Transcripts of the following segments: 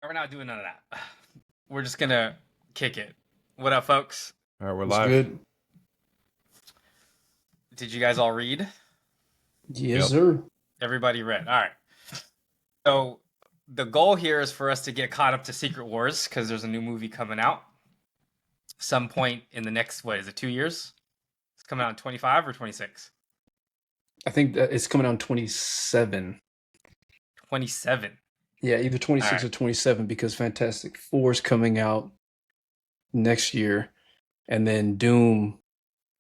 We're not doing none of that. We're just gonna kick it. What up, folks? All right, we're It's live. good. Did you guys all read? Yes, Yep. sir. Everybody read. All right. So the goal here is for us to get caught up to Secret Wars because there's a new movie coming out. Some point in the next, what is it, 2 years? It's coming out in 25 or 26? I think that it's coming out in 27. 27. Yeah, either 26 Alright. or 27 because Fantastic Four is coming out next year, and then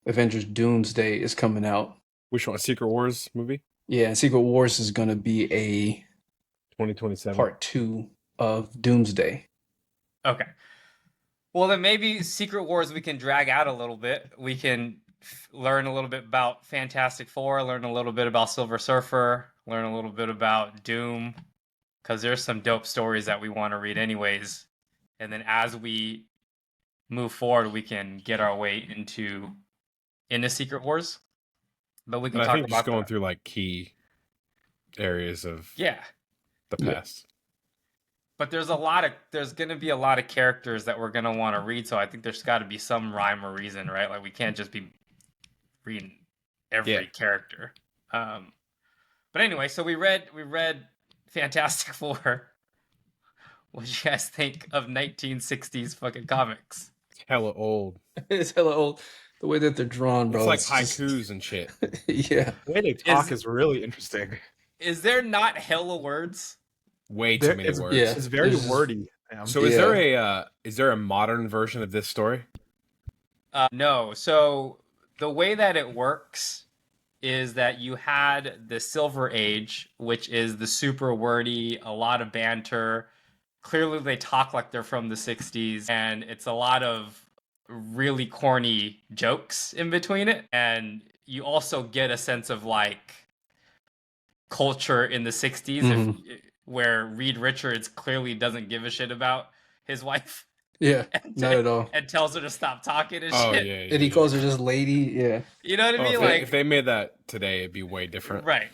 Avengers Doomsday is coming out. Which one? Secret Wars movie? Yeah, and Secret Wars is going to be a 2027. part 2 of Doomsday. Okay. Well, then maybe Secret Wars we can drag out a little bit. We can learn a little bit about Fantastic Four, learn a little bit about Silver Surfer, learn a little bit about Doom, because there's some dope stories that we want to read anyways. And then as we move forward, we can get our way into Secret Wars. But we can And I talk think about just going that. through like key areas of Yeah. the Yeah. past. But there's going to be a lot of characters that we're going to want to read, so I think there's got to be some rhyme or reason, right? Like we can't just be reading every character. But anyway, so we read Fantastic Four. What did you guys think of 1960s fucking comics? It's hella old. It's hella old. The way that they're drawn, bro. It's like just- haikus and shit. yeah. The way they talk is really interesting. Is there not hella words? Way too many It's- words. yeah. It's very It's just- wordy. man. So is there a modern version of this story? No. So the way that it works is that you had the Silver Age, which is the super wordy, a lot of banter. Clearly, they talk like they're from the 60s, and it's a lot of really corny jokes in between it. And you also get a sense of like culture in the 60s, where Reed Richards clearly doesn't give a shit about his wife Yeah, and, not at all. and tells her to stop talking and Oh yeah, shit. yeah. And he calls her just lady. Yeah. You know what I mean? If they made that today, it'd be way different. Right.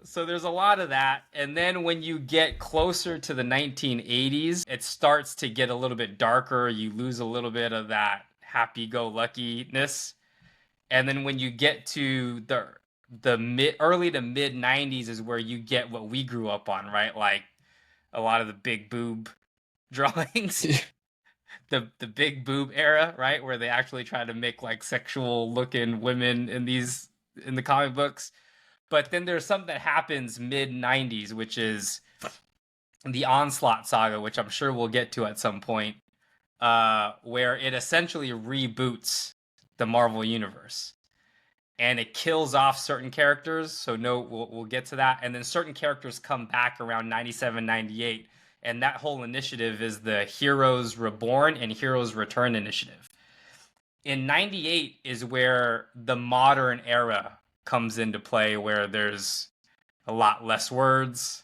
So there's a lot of that. And then when you get closer to the 1980s, it starts to get a little bit darker. You lose a little bit of that happy-go-luckiness. And then when you get to the early to mid 90s is where you get what we grew up on, right? Like a lot of the big boob drawings. The big boob era, right? Where they actually try to make like sexual looking women in the comic books. But then there's something that happens mid 90s, which is the Onslaught saga, which I'm sure we'll get to at some point, where it essentially reboots the Marvel universe. And it kills off certain characters. So we'll get to that. And then certain characters come back around 97, 98. And that whole initiative is the Heroes Reborn and Heroes Return initiative. In 98 is where the modern era comes into play, where there's a lot less words.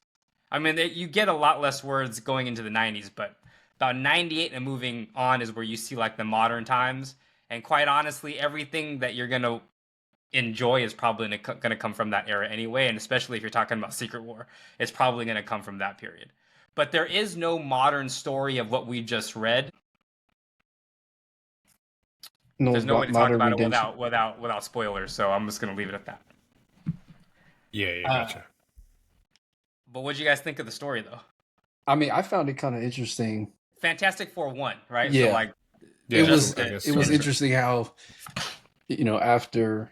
I mean, you get a lot less words going into the 90s, but about 98 and moving on is where you see like the modern times. And quite honestly, everything that you're going to enjoy is probably going to come from that era anyway. And especially if you're talking about Secret War, it's probably going to come from that period. But there is no modern story of what we just read. No, There's no way to talk modern about redemption. it without spoilers, so I'm just going to leave it at that. Yeah, gotcha. But what did you guys think of the story, though? I mean, I found it kind of interesting. Fantastic Four 1, right? Yeah. So, like, Yeah, it that's was what I guess it was sort of- interesting how, after,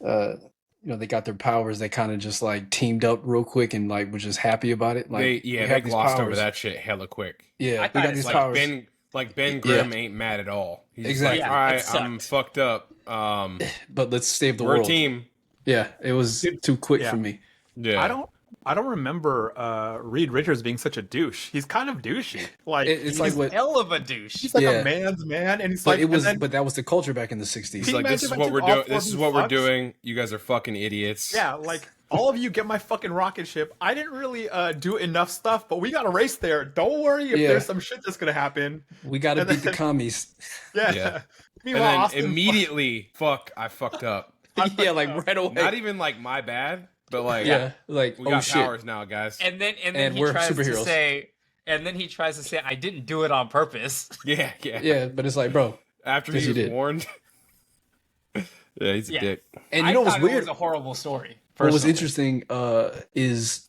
they got their powers, they kind of just like teamed up real quick and like were just happy about it. Like they have these glossed over powers. that shit hella quick. Yeah, I we thought got it's these like powers. Ben Grimm ain't mad at all. He's Exactly. like, Yeah, all it right, I'm sucked. fucked up. But let's save the We're world. a team. Yeah, it was too quick Yeah. for me. Yeah. I don't remember Reed Richards being such a douche. He's kind of douchey. Like It's he's, like what, hell of a douche. he's like Yeah. a man's man, and he's but like, it was, and then- but that was the culture back in the '60s. He's Can you like, this is imagine what if we're all doing. four This of is you what we're fucks? doing. You guys are fucking idiots. yeah, like all of you get my fucking rocket ship. I didn't really do enough stuff, but we got a race there. Don't worry if Yeah. there's some shit that's gonna happen. We got to And beat the then- commies. Yeah. Yeah. And Meanwhile, then Austin immediately, I fucked up. yeah, like right away. Not even like my bad, but like, yeah, like we oh got shit. powers now, guys. And then And he we're tries to superheroes. say, and then he tries to say, "I didn't do it on purpose." Yeah. Yeah, but it's like, bro. After Yes, he you was did. warned. Yeah, he's a Yeah. dick. And I you know what's thought it weird? was a horrible story. What was personally. interesting is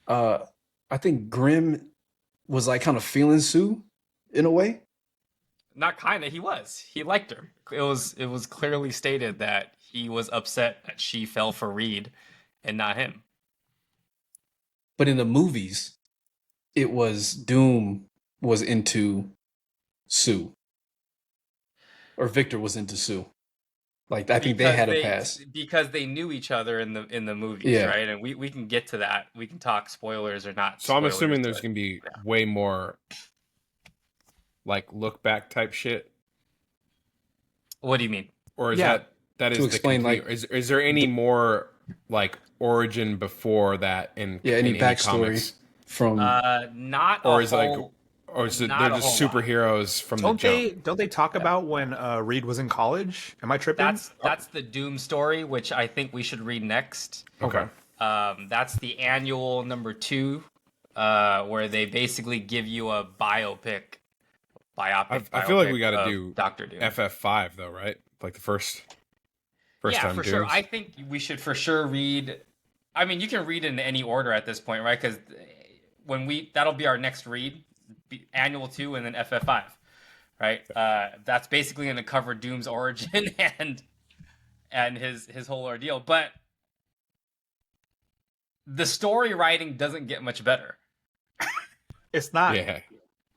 I think Grimm was like kind of feeling Sue in a way. Not kinda. He was. He liked her. It was clearly stated that he was upset that she fell for Reed, and not him. But in the movies, it was Doom was into Sue. Or Victor was into Sue. Like I think they Because had a pass. because they knew each other in the movies, Yeah. right? And we can get to that. We can talk spoilers or not. So I'm spoilers, assuming there's but- gonna be way more like look back type shit, What do you mean? or is Yeah. that is To the explain, complete, like, is there any more like origin before that in Any in backstory comics? from Not Or a is it like- whole. Or is it Not they're a just whole lot. superheroes from Don't the jump? they talk about when Reed was in college? Am I tripping? That's the Doom story, which I think we should read next. Okay. That's the annual number 2, where they basically give you a biopic. I feel like we got to of do Doctor Doom. FF5 though, right? Like the first Yeah, time for sure. Dooms. I think we should for sure read. I mean, you can read in any order at this point, right? Because that'll be our next read, annual 2, and then FF5, right? That's basically going to cover Doom's origin and his whole ordeal. But the story writing doesn't get much better. It's not. Yeah,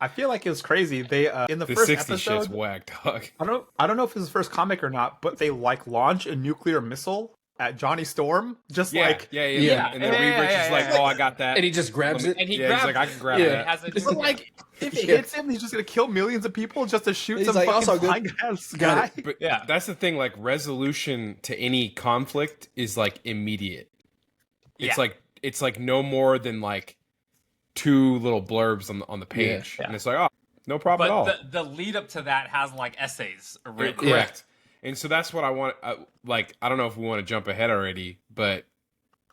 I feel like it was crazy. They in the the first 60 episode. shit's whack, dog. I don't know if it's his first comic or not, but they like launch a nuclear missile at Johnny Storm. Just Yeah, like yeah. Yeah. And then Yeah, Reed Richards yeah, is like, yeah. "Oh, I got that." and he just grabs it. And he Yeah, he's grabs like, "I it. can grab Yeah. that." It has a but like if it Yeah. hits him, he's just gonna kill millions of people just to shoot He's some like, fucking "Also good. flying guy out of the Got sky. But Yeah. that's the thing. Like resolution to any conflict is like immediate. It's Yeah. like no more than like 2 little blurbs on the page, Yeah. and it's like, oh, no problem at all. But the lead up to that has like essays written. Correct. And so that's what I want. Like, I don't know if we want to jump ahead already, but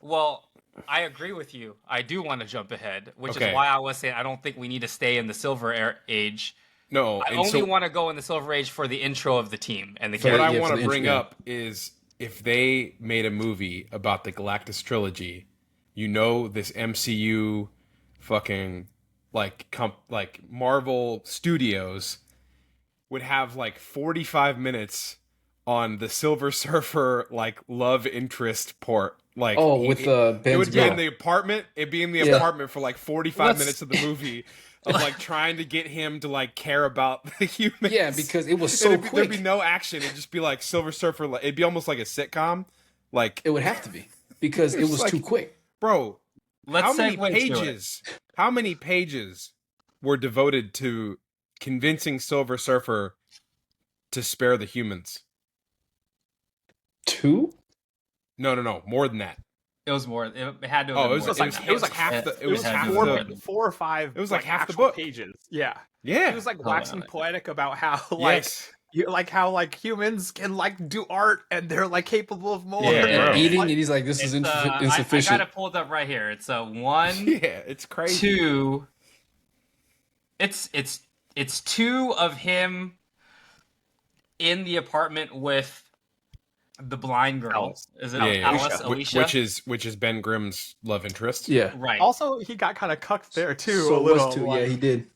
Well, I agree with you. I do want to jump ahead, which Okay. is why I was saying I don't think we need to stay in the Silver Age. no. I And only so want to go in the Silver Age for the intro of the team and the For what characters. I yeah, want for to the bring intro, yeah. up is if they made a movie about the Galactus trilogy, this MCU fucking like Marvel Studios would have like 45 minutes on the Silver Surfer like love interest port. Like, Oh, with it Ben's would be girl. in the apartment. It'd be in the Yeah. apartment for like 45 Let's- minutes of the movie of like trying to get him to like care about the humans. Yeah, because it was And so there'd quick. be no action. It'd just be like Silver Surfer. Like, it'd be almost like a sitcom. Like, It would have to be because it It's was like- too quick. bro, Let's how many segue to it. pages? How many pages were devoted to convincing Silver Surfer to spare the humans? 2? No, more than that. It was more. It had to. Have Oh, been it was- more it than was- that. it was like half the- it was had to half have four, been the- more than- 4 or 5. It was like half the actual book. pages. Yeah, Yeah, he was like Hold on, waxing wait. poetic about how like yes. how like humans can like do art and they're like capable of more. Yeah, And bro. eating, Like, and he's like, "This is It's, I insufficient." got it pulled up right here. It's a 1, Yeah, it's crazy. 2. It's 2 of him in the apartment with the blind girl. Alice. Is it Yeah, Alice? Which Alicia? which is Ben Grimm's love interest. Yeah, Right. Also, he got kind of cucked there too. so a it little. was 2. like- Yeah, he did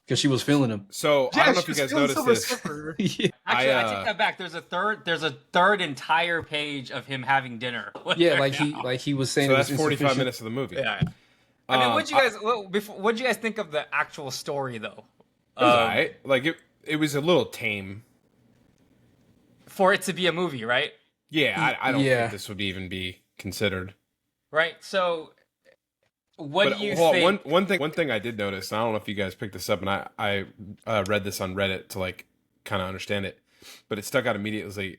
because she was feeling him. So I Yeah, don't know if she you was guys feeling noticed Silver this. Surfer. yeah, Actually, I I, take that back. There's a third entire page of him having dinner. with her like now. he was saying. So it was that's 45 insufficient. minutes of the movie. Yeah. I mean, what'd you guys think of the actual story though? It was alright. Like it was a little tame. For it to be a movie, right? Yeah, I don't Yeah. think this would even be considered. Right. So, what But do you hold on, think? one thing I did notice, and I don't know if you guys picked this up, and I read this on Reddit to like kind of understand it, but it stuck out immediately.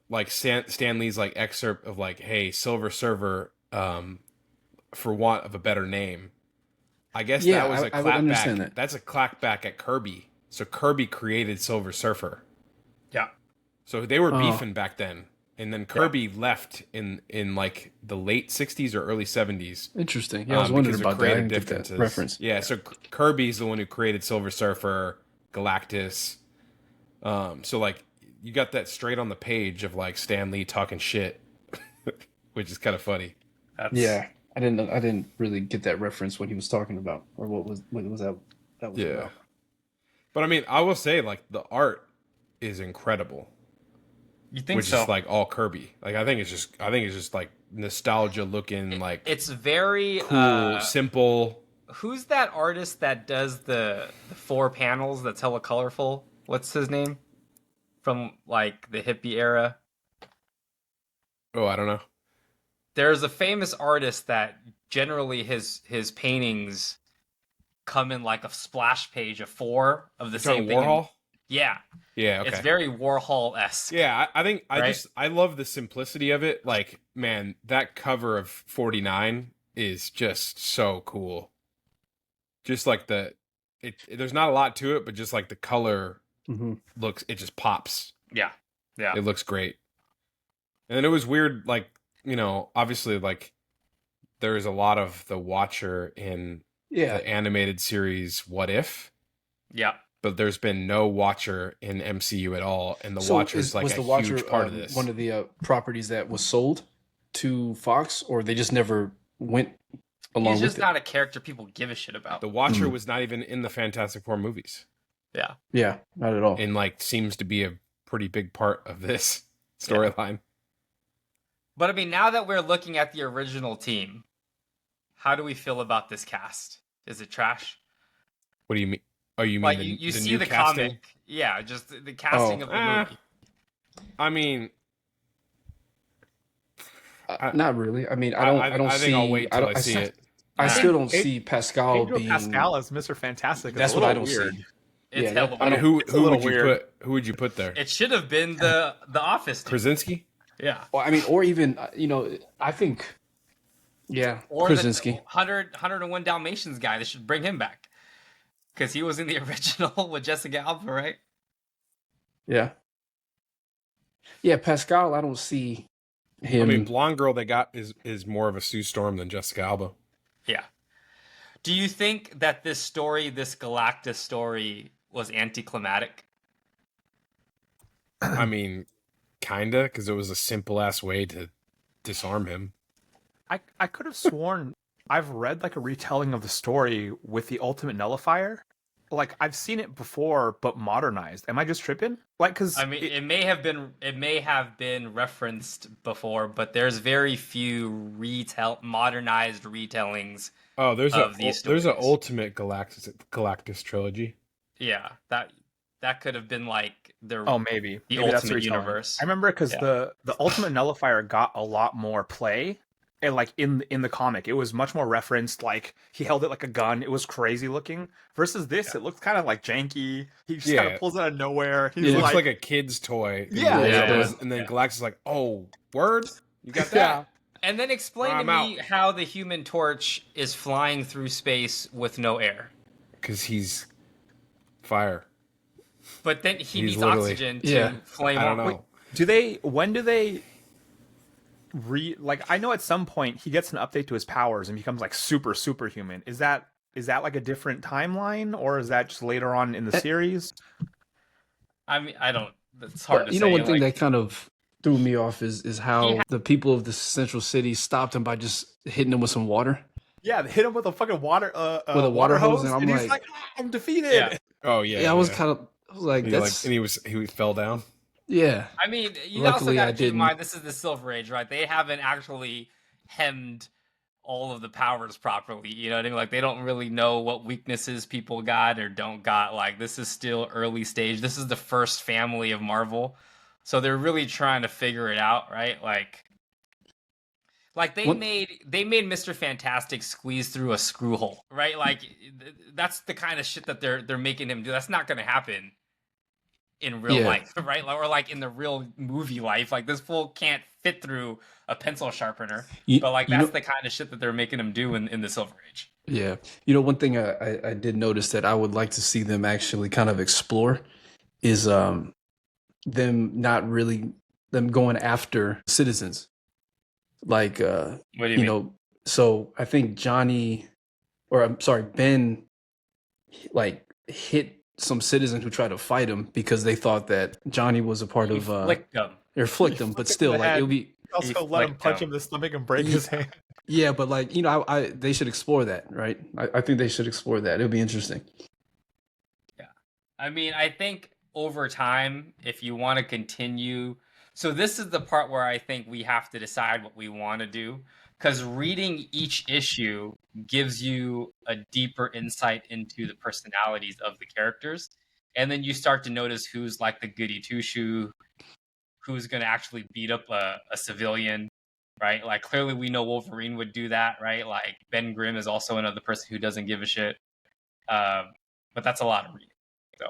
Like Stan Lee's like excerpt of like, "Hey, Silver Surfer, for want of a better name." I guess Yeah, that was a I would understand clapback. that. That's a clapback at Kirby. So Kirby created Silver Surfer. Yeah. So they were Oh. beefing back then. and then Kirby left in like the late 60s or early 70s. Interesting. Yeah, I was wondering because of about that. I creative didn't get that differences. reference. Yeah, so Kirby's the one who created Silver Surfer, Galactus. So like you got that straight on the page of like Stan Lee talking shit, which is kind of funny. Yeah, I didn't really get that reference when he was talking about, or what was that? That was about. But I mean, I will say like the art is incredible. You think which so? is like all Kirby. Like I think it's just like nostalgia looking, like it's very cool, simple. Who's that artist that does the 4 panels that's hella colorful? What's his name? From like the hippie era. Oh, I don't know. There's a famous artist that generally his paintings come in like a splash page of 4 of the same thing. Warhol? Yeah. Yeah, okay. It's very Warhol-esque. Yeah, I think right? I love the simplicity of it. Like, man, that cover of 49 is just so cool. Just like there's not a lot to it, but just like the color it just pops. Yeah. Yeah. It looks great. And then it was weird, like, you know, obviously like there's a lot of the Watcher in the animated series What If? Yeah. But there's been no Watcher in MCU at all, and the Watcher is like was a the Watcher, huge part of this. One of the properties that was sold to Fox, or they just never went along He's with just it? not a character people give a shit about. The Watcher was not even in the Fantastic Four movies, Yeah, not at all. and like seems to be a pretty big part of this storyline. But I mean, now that we're looking at the original team, how do we feel about this cast? Is it trash? What do you mean? Oh, you mean Like the, you the see new the casting? comic, yeah, just the casting of the movie. I mean, Not really. I mean, I don't I see. think I'll wait till I don't- see it. I still don't Pedro- see Pascal Pedro being. Pascal as Mr. Fantastic. Is That's a what I little don't weird. see. It's Yeah, hella that- I weird. Who It's a who little would you weird. put? Who would you put there? It should have been the Office team. Krasinski? Yeah. Well, I mean, or even I think, yeah, Or Krasinski. the 101 Dalmatians guy. They should bring him back. Because he was in the original with Jessica Alba, right? Yeah. Yeah, Pascal, I don't see him. I mean, blonde girl they got is more of a Sue Storm than Jessica Alba. Yeah. Do you think that this story, this Galactus story, was anticlimactic? I mean, kinda, because it was a simple ass way to disarm him. I could have sworn I've read like a retelling of the story with the Ultimate Nullifier. Like I've seen it before, but modernized. Am I just tripping? Like, because I mean, it may have been referenced before, but there's very few modernized retellings. Oh, there's these there's an stories. ultimate Galactus trilogy. Yeah, that could have been like the maybe the Maybe that's Ultimate retelling. Universe. I remember because Yeah. the Ultimate Nullifier got a lot more play. And like in the comic, it was much more referenced. Like he held it like a gun. It was crazy looking. Versus this, it looked kind of like janky. He just kind of pulls it out of nowhere. He's It looks like a kid's toy. Yeah. And then Galactus is like, oh, word? You got that? Yeah. And then explain to I'm me out. how the Human Torch is flying through space with no air. Because he's fire. But then he He's needs literally- oxygen to Yeah. flame I don't up. know. When do they I know at some point he gets an update to his powers and becomes like superhuman. Is that like a different timeline, or is that just later on in the series? I mean, I don't. It's hard But to you say. know, one thing like, that kind of threw me off is how the people of the central city stopped him by just hitting him with some water. Yeah, they hit him with a fucking water With a water hose, and I'm he's like- like, I'm defeated. Yeah. Oh, yeah. Yeah, I was like, He, that's and he fell down. yeah. I mean, you also Luckily, got I to keep in didn't. mind this is the Silver Age, right? They haven't actually hemmed all of the powers properly. You know what I mean? Like they don't really know what weaknesses people got or don't got. Like this is still early stage. This is the first family of Marvel, so they're really trying to figure it out, right? Like they What- made Mr. Fantastic squeeze through a screw hole, right? Like that's the kind of shit that they're making him do. That's not going to happen in real Yeah. life, right? Or like in the real movie life. Like this fool can't fit through a pencil sharpener. But like that's the kind of shit that they're making him do in the Silver Age. Yeah. One thing I did notice that I would like to see them actually kind of explore is them not really them going after citizens. Like, What do you you mean? know, so I think Ben, like hit some citizen who tried to fight him because they thought that Johnny was a part He of flicked them. or flicked him, but still, the like head. it would be Also, let him flicked punch him. him in the stomach and break his hand. yeah, but like I they should explore that, right? I think they should explore that. It would be interesting. I mean, I think over time, if you want to continue, so this is the part where I think we have to decide what we want to do, because reading each issue gives you a deeper insight into the personalities of the characters, and then you start to notice who's like the goody two shoe, who's going to actually beat up a civilian, right? Like clearly we know Wolverine would do that, right? Like Ben Grimm is also another person who doesn't give a shit, but that's a lot of reading. So,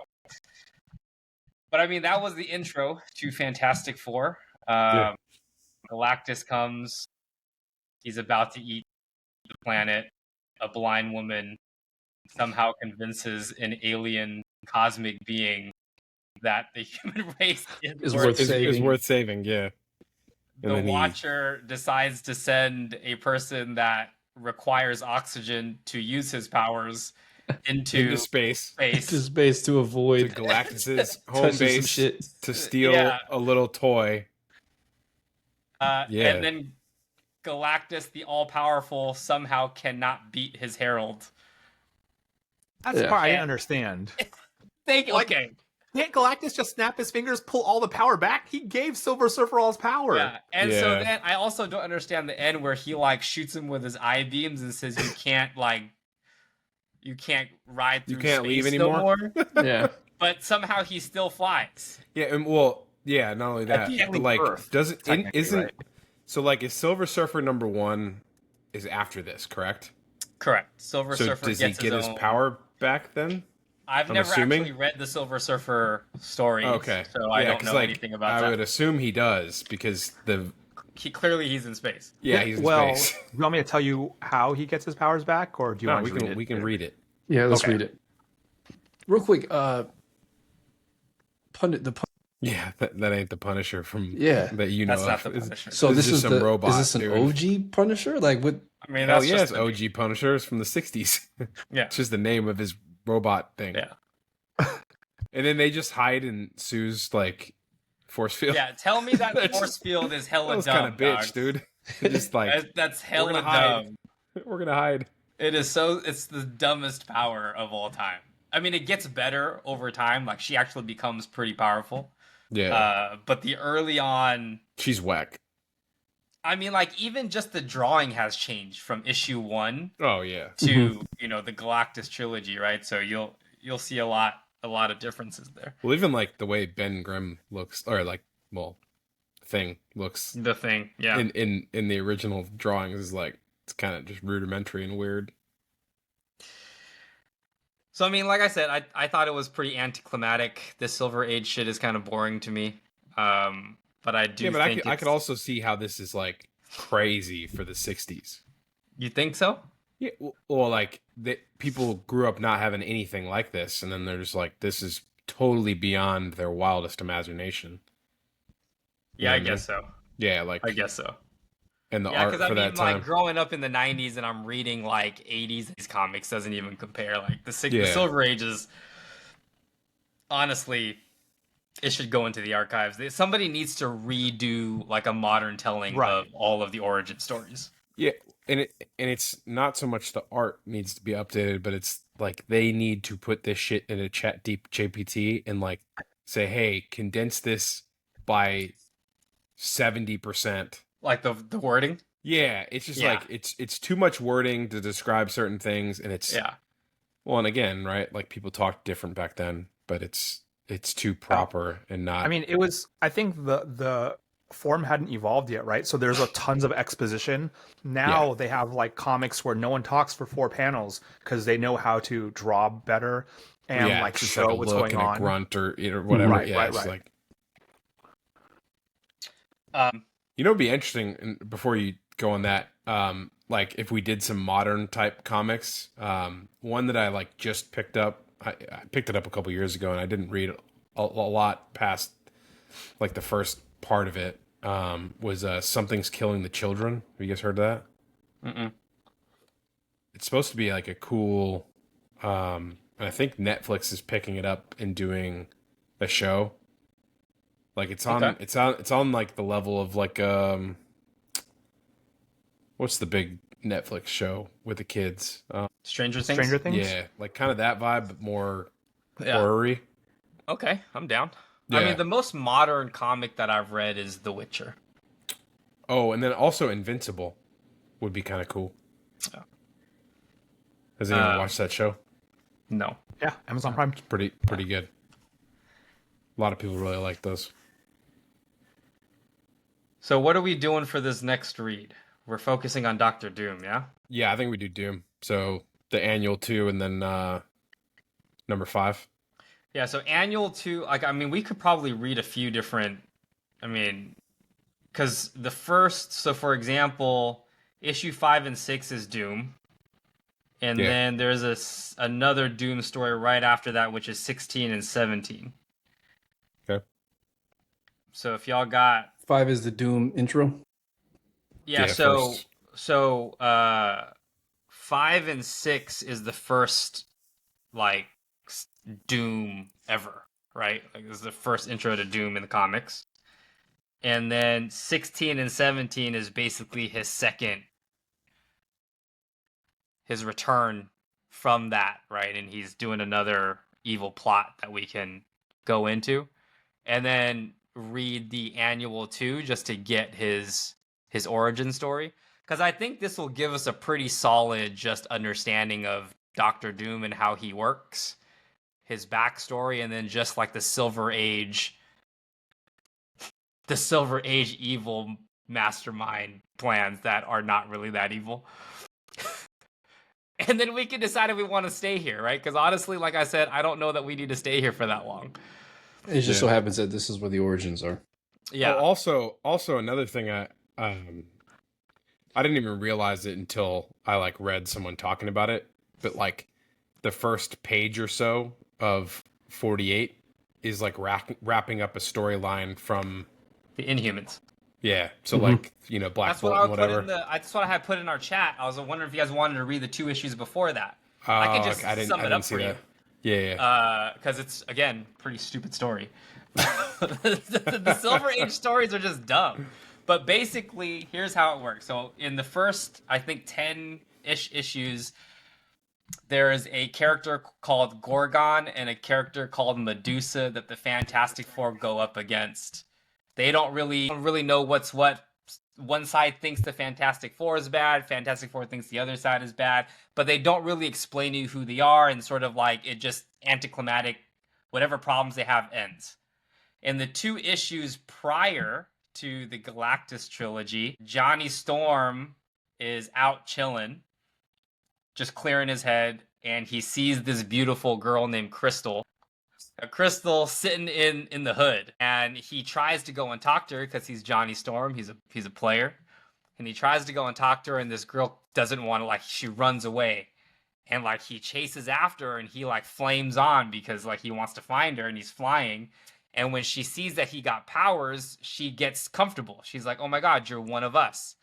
but I mean, that was the intro to Fantastic Four. Galactus comes. He's about to eat the planet. A blind woman somehow convinces an alien cosmic being that the human race Is worth worth saving. Is worth saving, yeah. And The then he- Watcher decides to send a person that requires oxygen to use his powers into space space. To space to to avoid Galactus's home touching some base shit. to steal Yeah. a little toy. Yeah. And then Galactus, the all-powerful, somehow cannot beat his herald. That's the Yeah. part I didn't understand. Like, Okay. Can't Galactus just snap his fingers, pull all the power back? He gave Silver Surfer all his power. Yeah. And so Yeah. then I also don't understand the end where he like shoots him with his eye beams and says you can't ride through You can't space leave no anymore? more. yeah. But somehow he still flies. Yeah, and well, yeah, not only that, can't but leave like Earth, doesn't technically, isn't right? so like is Silver Surfer #1 is after this, correct? Correct. Silver So Surfer does he gets get his own- power back then? I've I'm never assuming? actually read the Silver Surfer story, Okay, so I yeah, don't 'cause, know like, anything about I that. would assume he does because Clearly, he's in space. yeah, he's in well, space. you want me to tell you how he gets his powers back, or do you No, want we to read can it? we can read it. Yeah, let's Okay. read it. Real quick, pundit Yeah, that ain't the Punisher from Yeah. that you know. That's not the of. Punisher. so This this is is just some robot, is this an dude. OG Punisher? Like what I mean, Hell that's yeah, just it's OG Punisher. It's from the '60s. Yeah. It's just the name of his robot thing. Yeah. And then they just hide in Sue's like force field. Yeah, tell me that That's force field is that hella was dumb, kind of bitch, dog. dude. Just like That's hella gonna hide. dumb. we're gonna hide. It's the dumbest power of all time. I mean, it gets better over time. Like she actually becomes pretty powerful. Yeah, But the early on, she's whack. I mean, like even just the drawing has changed from issue 1 Oh yeah, to the Galactus trilogy, right? So you'll see a lot of differences there. well, even like the way Ben Grimm looks, or like, well, Thing looks The Thing, yeah. in the original drawings is like it's kind of just rudimentary and weird. So I mean, like I said, I thought it was pretty anticlimactic. The Silver Age shit is kind of boring to me. But I do Yeah, but think I could also see how this is like crazy for the '60s. You think so? Yeah, well, like people grew up not having anything like this, and then they're just like, this is totally beyond their wildest imagination. Yeah, Yeah, I man. guess so. Yeah, like I guess so. and the Yeah, art because for I mean, that time. like growing up in the '90s and I'm reading like '80s comics doesn't even compare. Like the Yeah. Silver Age is honestly, it should go into the archives. Somebody needs to redo like a modern telling Right. of all of the origin stories. Yeah, and it's not so much the art needs to be updated, but it's like they need to put this shit in a chat deep GPT and like say, hey, condense this by 70%. Like the wording. Yeah, it's just Yeah. like it's too much wording to describe certain things, and it's Yeah. well, and again, right? Like people talked different back then, but it's too proper and not. I mean, it was. I think the form hadn't evolved yet, right? So there's a tons of exposition. Now they have like comics where no one talks for 4 panels because they know how to draw better and yeah, like it's just show a what's look going and a on. grunt or whatever. Right, yeah, right, it's right. like Um, it'd be interesting. And before you go on that, like if we did some modern type comics, one that I like just picked up. I picked it up a couple years ago, and I didn't read a lot past like the first part of it was Something's Killing the Children. Have you guys heard of that? Mm-mm. It's supposed to be like a cool. And I think Netflix is picking it up and doing a show. Like it's on, Okay. it's on like the level of like what's the big Netflix show with the kids? Stranger Things. Stranger Things. Yeah, like kind of that vibe, but more Yeah. horror-y. Okay, I'm down. Yeah. I mean, the most modern comic that I've read is The Witcher. Oh, and then also Invincible would be kind of cool. Yeah. Has anyone watched that show? No. Yeah, Amazon Prime. Pretty good. A lot of people really like those. So what are we doing for this next read? We're focusing on Doctor Doom, yeah? Yeah, I think we do Doom. So the annual 2 and then number 5. Yeah, so annual 2, like, I mean, we could probably read a few different, I mean, because the first, so for example, issue 5 and 6 is Doom. And Yeah. then there's another Doom story right after that, which is 16 and 17. Okay. So if y'all got 5 is the Doom intro. Yeah, Yeah, so first. so 5 and 6 is the first like Doom ever, right? Like this is the first intro to Doom in the comics. And then 16 and 17 is basically his return from that, right? And he's doing another evil plot that we can go into. And then read the annual 2 just to get his origin story, because I think this will give us a pretty solid just understanding of Doctor Doom and how he works, his backstory, and then just like the Silver Age evil mastermind plans that are not really that evil. And then we can decide if we want to stay here, right? Because honestly, like I said, I don't know that we need to stay here for that long. It just so happens that this is where the origins are. Yeah. Oh, also another thing I didn't even realize it until I like read someone talking about it, but like the first page or so of 48 is like wrapping up a storyline from The Inhumans. yeah, so like Black That's what Bolt I and would put whatever. in that's what I had put in our chat. I was wondering if you guys wanted to read the 2 issues before that. I could just I sum it up see for you. that. Yeah. Because it's, again, pretty stupid story. The Silver Age stories are just dumb. But basically, here's how it works. So in the first, I think, 10-ish issues, there is a character called Gorgon and a character called Medusa that the Fantastic Four go up against. They don't really know what's what. One side thinks the Fantastic Four is bad, Fantastic Four thinks the other side is bad, but they don't really explain to you who they are, and sort of like it just anticlimactic, whatever problems they have ends. In the 2 issues prior to the Galactus trilogy, Johnny Storm is out chilling, just clearing his head, and he sees this beautiful girl named Crystal. A Crystal sitting in the hood, and he tries to go and talk to her because he's Johnny Storm. He's a player, and he tries to go and talk to her, and this girl doesn't want to. Like, she runs away, and like he chases after her, and he like flames on because like he wants to find her, and he's flying. And when she sees that he got powers, she gets comfortable. She's like, "Oh my God, you're one of us."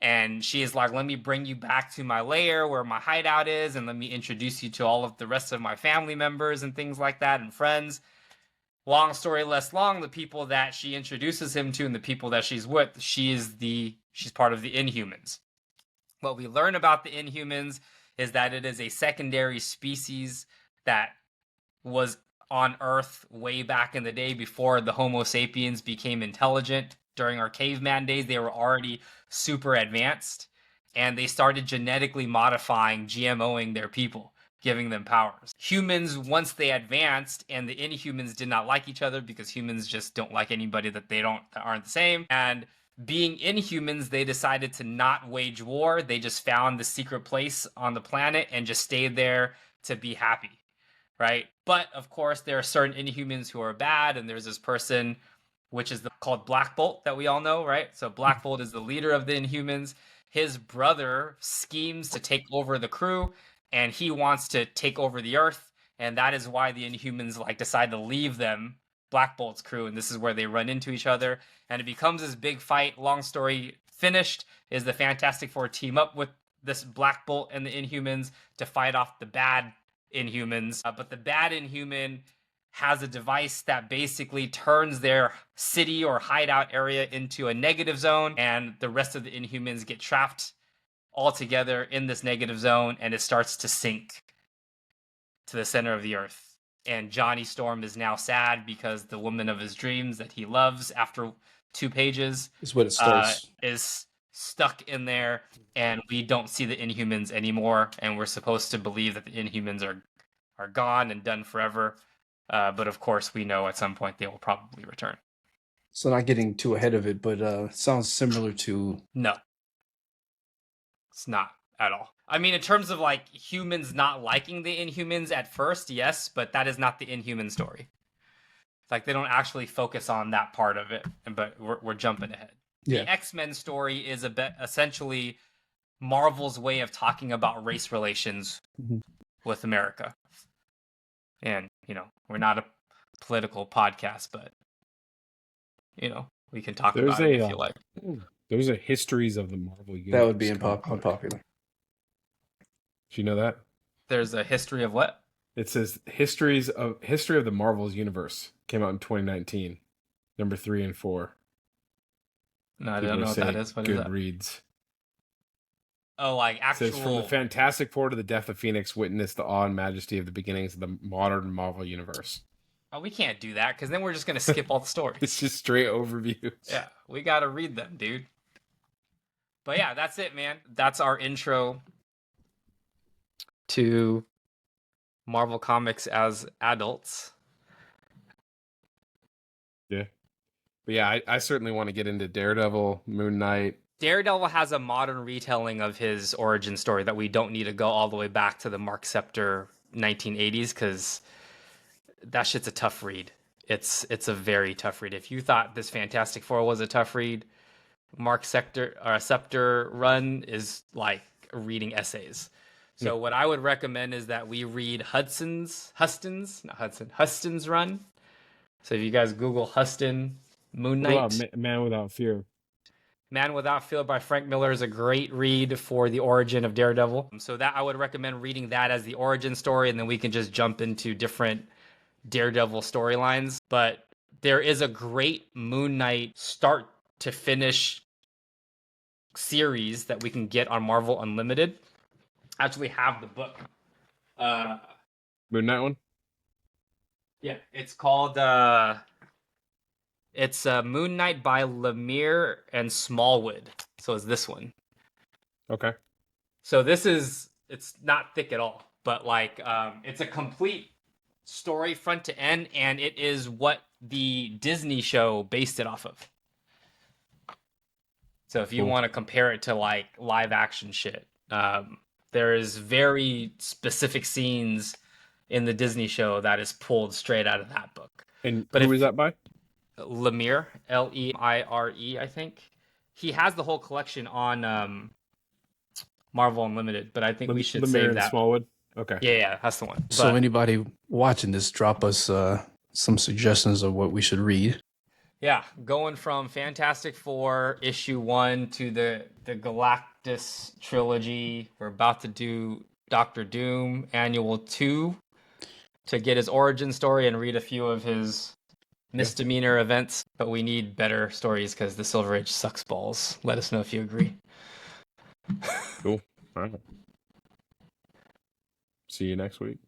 And she is like, "Let me bring you back to my lair where my hideout is, and let me introduce you to all of the rest of my family members and things like that and friends." Long story less long, the people that she introduces him to and the people that she's with, she's part of the Inhumans. What we learn about the Inhumans is that it is a secondary species that was on Earth way back in the day before the Homo sapiens became intelligent. During our caveman days, they were already super advanced, and they started genetically modifying, GMOing their people, giving them powers. Humans, once they advanced, and the Inhumans did not like each other because humans just don't like anybody that aren't the same. And being Inhumans, they decided to not wage war. They just found the secret place on the planet and just stayed there to be happy, right? But of course, there are certain Inhumans who are bad, and there's this person which is called Black Bolt that we all know, right? So Black Bolt is the leader of the Inhumans. His brother schemes to take over the crew, and he wants to take over the Earth, and that is why the Inhumans like decide to leave them Black Bolt's crew, and this is where they run into each other, and it becomes this big fight. Long story finished is the Fantastic Four team up with this Black Bolt and the Inhumans to fight off the bad Inhumans. But the bad Inhuman has a device that basically turns their city or hideout area into a negative zone, and the rest of the Inhumans get trapped all together in this negative zone, and it starts to sink to the center of the earth. And Johnny Storm is now sad because the woman of his dreams that he loves after 2 pages Is what it starts. is stuck in there, and we don't see the Inhumans anymore, and we're supposed to believe that the Inhumans are gone and done forever. But of course, we know at some point they will probably return. So not getting too ahead of it, but it sounds similar to... No. It's not at all. I mean, in terms of like humans not liking the Inhumans at first, yes, but that is not the Inhuman story. Like they don't actually focus on that part of it, but we're jumping ahead. Yeah. The X-Men story is a bit essentially Marvel's way of talking about race relations with America. And, you know, we're not a political podcast, but, you know, we can talk about it if you like. There's a Histories of the Marvel Universe. That would be unpopular. Do you know that? There's a history of what? It says History of the Marvel's Universe. Came out in 2019. Number 3 and 4. No, I don't know what that is. What is good that? reads. Oh, like actual... It says, from the Fantastic Four to the death of Phoenix, witness the awe and majesty of the beginnings of the modern Marvel Universe. Oh, we can't do that, because then we're just going to skip all the stories. It's just straight overview. Yeah, we got to read them, dude. But yeah, that's it, man. That's our intro to Marvel Comics as adults. Yeah. But yeah, I certainly want to get into Daredevil, Moon Knight. Daredevil has a modern retelling of his origin story that we don't need to go all the way back to the Mark Septor 1980s, because that shit's a tough read. It's a very tough read. If you thought this Fantastic Four was a tough read, Mark Septor run is like reading essays. So what I would recommend is that we read Huston's run. So if you guys Google Huston Moon Knight, Man Without Fear. Man Without Fear by Frank Miller is a great read for the origin of Daredevil. So that I would recommend reading that as the origin story, and then we can just jump into different Daredevil storylines. But there is a great Moon Knight start to finish series that we can get on Marvel Unlimited. I actually have the book. Moon Knight one? Yeah, it's called it's Moon Knight by Lemire and Smallwood. So it's this one. Okay. So it's not thick at all, but like it's a complete story front to end, and it is what the Disney show based it off of. So if you want to compare it to like live action shit, there is very specific scenes in the Disney show that is pulled straight out of that book. And who is that by? Lemire, Lemire, I think. He has the whole collection on Marvel Unlimited, but I think we should Lemire save and that. Smallwood? Okay. Yeah, that's the one. So anybody watching this, drop us some suggestions of what we should read. Yeah, going from Fantastic Four issue 1 to the Galactus trilogy. We're about to do Doctor Doom annual 2 to get his origin story and read a few of his misdemeanor events. But we need better stories because the Silver Age sucks balls. Let us know if you agree. Cool. All right. See you next week.